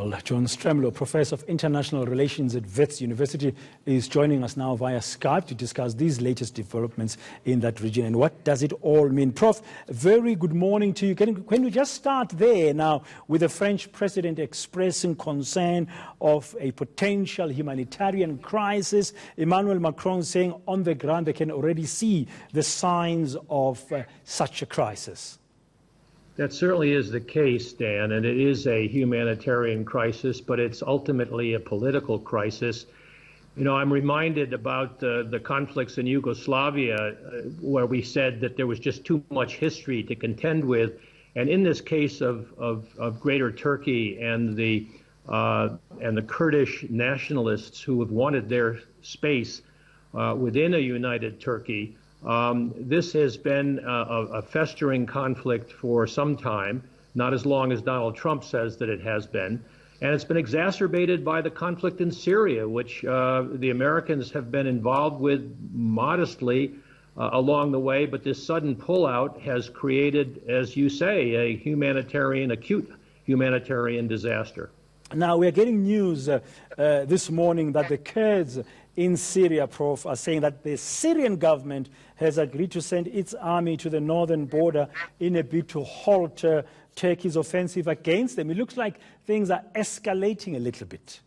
Well, John Stremlau, Professor of International Relations at Wits University, is joining us now via Skype to discuss these latest developments in that region and what does it all mean. Prof, very good morning to you. Can we just start there now with the French president expressing concern of a potential humanitarian crisis? Emmanuel Macron saying on the ground they can already see the signs of such a crisis. That certainly is the case, Dan, and it is a humanitarian crisis, but it's ultimately a political crisis. You know, I'm reminded about the conflicts in Yugoslavia where we said that there was just too much history to contend with. And in this case of Greater Turkey and the Kurdish nationalists who have wanted their space within a united Turkey, this has been a festering conflict for some time, not as long as Donald Trump says that it has been. And it's been exacerbated by the conflict in Syria, which the Americans have been involved with modestly along the way. But this sudden pullout has created, as you say, a acute humanitarian disaster. Now, we are getting news this morning that the Kurds in Syria, Prof, are saying that the Syrian government has agreed to send its army to the northern border in a bid to halt Turkey's offensive against them. It looks like things are escalating a little bit.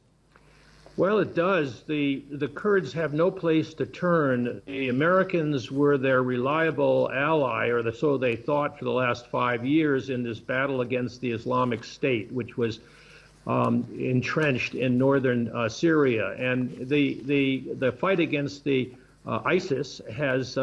Well, it does. The Kurds have no place to turn. The Americans were their reliable ally, or so they thought, for the last 5 years in this battle against the Islamic State, which was entrenched in northern Syria. And the fight against the ISIS has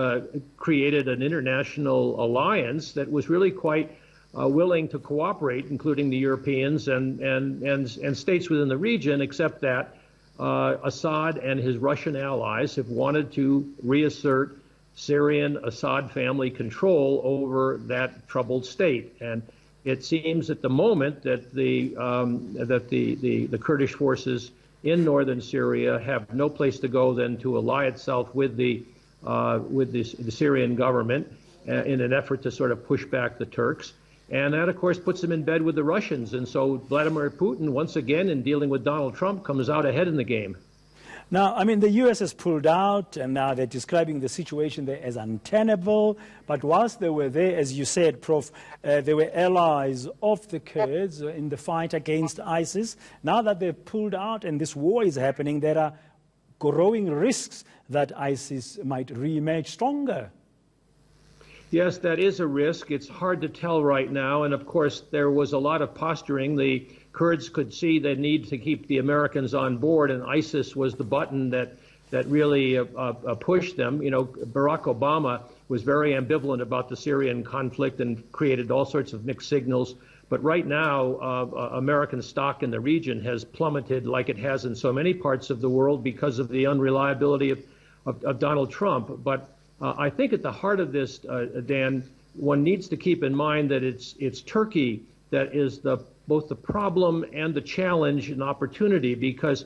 created an international alliance that was really quite willing to cooperate, including the Europeans and states within the region, except that Assad and his Russian allies have wanted to reassert Syrian Assad family control over that troubled state. And it seems at the moment that the Kurdish forces in northern Syria have no place to go than to ally itself with the Syrian government in an effort to sort of push back the Turks. And that, of course, puts them in bed with the Russians. And so Vladimir Putin, once again, in dealing with Donald Trump, comes out ahead in the game. Now, I mean, the U.S. has pulled out, and now they're describing the situation there as untenable. But whilst they were there, as you said, Prof, they were allies of the Kurds in the fight against ISIS. Now that they've pulled out and this war is happening, there are growing risks that ISIS might re-emerge stronger. Yes, that is a risk. It's hard to tell right now. And, of course, there was a lot of posturing. The Kurds could see the need to keep the Americans on board, and ISIS was the button that really pushed them. You know, Barack Obama was very ambivalent about the Syrian conflict and created all sorts of mixed signals. But right now, American stock in the region has plummeted like it has in so many parts of the world because of the unreliability of Donald Trump. But I think at the heart of this, Dan, one needs to keep in mind that it's Turkey that is both the problem and the challenge and opportunity, because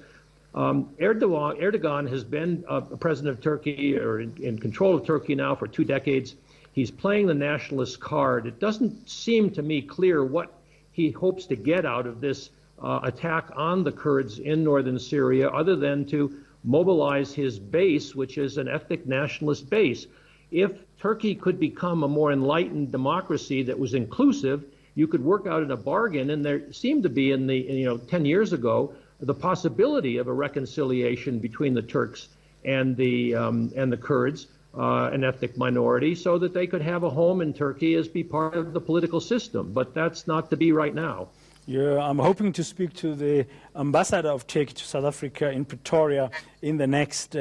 Erdogan has been president of Turkey, or in control of Turkey now for 2 decades. He's playing the nationalist card. It doesn't seem to me clear what he hopes to get out of this attack on the Kurds in northern Syria, other than to mobilize his base, which is an ethnic nationalist base. If Turkey could become a more enlightened democracy that was inclusive, you could work out in a bargain, and there seemed to be 10 years ago, the possibility of a reconciliation between the Turks and the Kurds, an ethnic minority, so that they could have a home in Turkey as be part of the political system. But that's not to be right now. Yeah, I'm hoping to speak to the ambassador of Turkey to South Africa in Pretoria in the next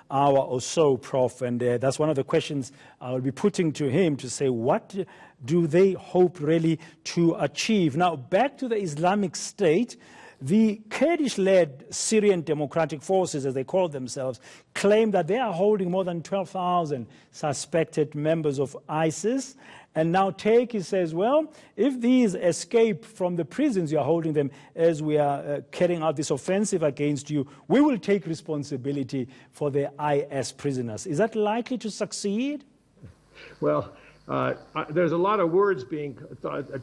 hour or so, Prof. And that's one of the questions I'll be putting to him, to say, what do they hope really to achieve? Now, back to the Islamic State. The Kurdish-led Syrian Democratic Forces, as they call themselves, claim that they are holding more than 12,000 suspected members of ISIS. And now Turkey says, well, if these escape from the prisons you are holding them as we are carrying out this offensive against you, we will take responsibility for the IS prisoners. Is that likely to succeed? Well, there's a lot of words being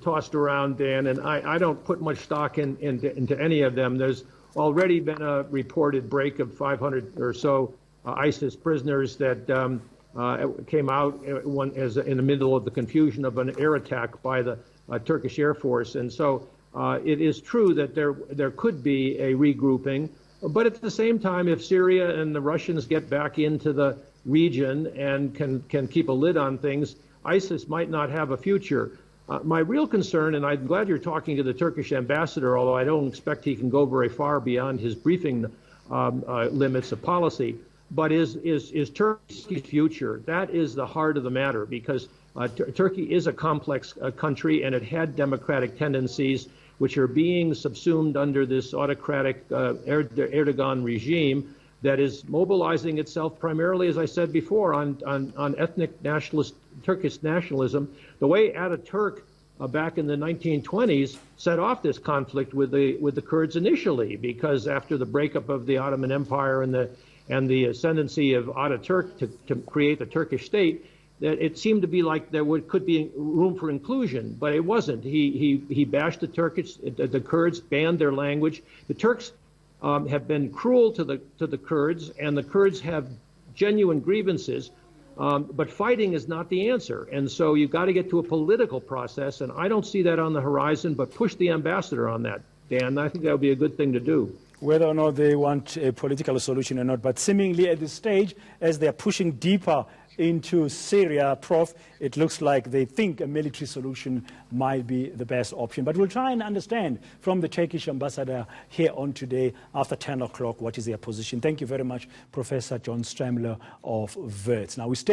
tossed around, Dan, and I don't put much stock into any of them. There's already been a reported break of 500 or so ISIS prisoners that came out in the middle of the confusion of an air attack by the Turkish Air Force. And so it is true that there could be a regrouping. But at the same time, if Syria and the Russians get back into the region and can keep a lid on things, ISIS might not have a future. My real concern, and I'm glad you're talking to the Turkish ambassador, although I don't expect he can go very far beyond his briefing limits of policy, but is Turkey's future. That is the heart of the matter, because Turkey is a complex country, and it had democratic tendencies which are being subsumed under this autocratic Erdogan regime that is mobilizing itself primarily, as I said before, on ethnic nationalist Turkish nationalism. The way Ataturk back in the 1920s set off this conflict with the Kurds initially, because after the breakup of the Ottoman Empire and the ascendancy of Ataturk to create the Turkish state, that it seemed to be like there could be room for inclusion, but it wasn't. He bashed the Kurds, banned their language. The Turks have been cruel to the Kurds, and the Kurds have genuine grievances, but fighting is not the answer. And so you've got to get to a political process, and I don't see that on the horizon, but push the ambassador on that, Dan. I think that would be a good thing to do. Whether or not they want a political solution or not, but seemingly at this stage, as they're pushing deeper into Syria, Prof, it looks like they think a military solution might be the best option. But we'll try and understand from the Turkish ambassador here on today after 10 o'clock what is their position. Thank you very much, Professor John Stremlau of Wits. Now we stay